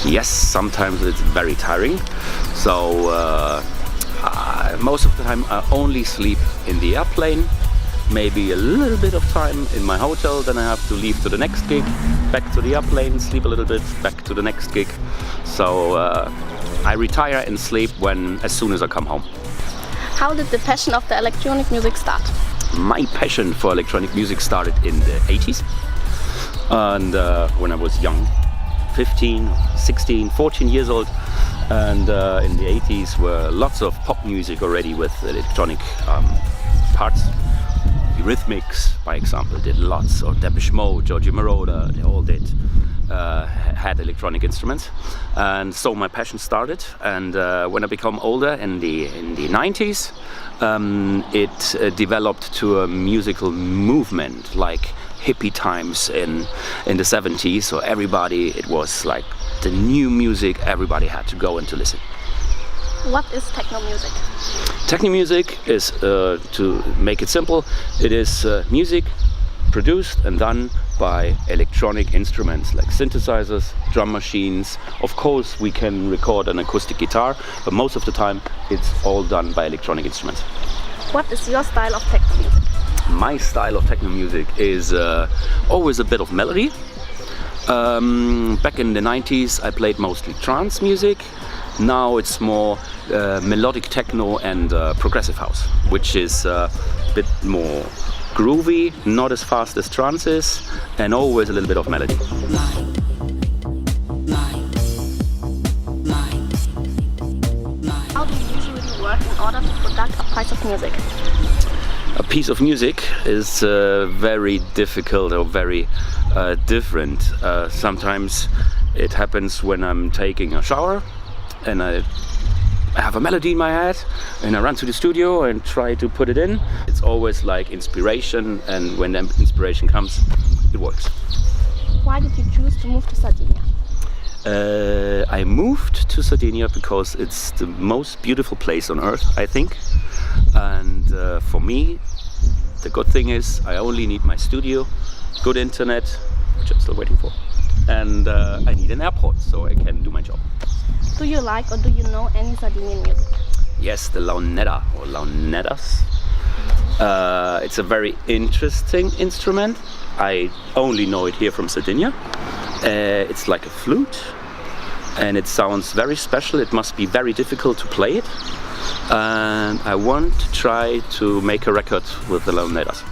Yes, sometimes it's very tiring. So most of the time I only sleep in the airplane, maybe a little bit of time in my hotel, then I have to leave to the next gig, back to the airplane, sleep a little bit, back to the next gig. So I retire and sleep as soon as I come home. How did the passion of the electronic music start? My passion for electronic music started in the 80s, and when I was young. 15, 16, 14 years old, and in the 80s were lots of pop music already with electronic parts. Rif-Mix, by example, did lots, or Depeche Mode, Giorgiu Moroder, they all had electronic instruments, and so my passion started. And when I became older in the 90s, it developed to a musical movement like hippie times in the 70s. So it was like the new music, everybody had to go and to listen. What is techno music? Techno music is, to make it simple, it is music produced and done by electronic instruments like synthesizers, drum machines. Of course we can record an acoustic guitar, but most of the time it's all done by electronic instruments. What is your style of techno music? My style of techno music is always a bit of melody. Back in the 90s I played mostly trance music. Now it's more melodic techno and progressive house, which is a bit more groovy, not as fast as trance is, and always a little bit of melody. How do you usually work in order to produce a piece of music? A piece of music is very difficult or very different. Sometimes it happens when I'm taking a shower and I have a melody in my head and I run to the studio and try to put it in. It's always like inspiration, and when the inspiration comes, it works. Why did you choose to move to Sardinia? I moved to Sardinia because it's the most beautiful place on earth, I think. And for me, the good thing is I only need my studio, good internet, which I'm still waiting for, and I need an airport so I can do my job. Do you like or do you know any Sardinian music? Yes, the launetta or launettas. It's a very interesting instrument. I only know it here from Sardinia. It's like a flute and it sounds very special. It must be very difficult to play it. And I want to try to make a record with the launettas.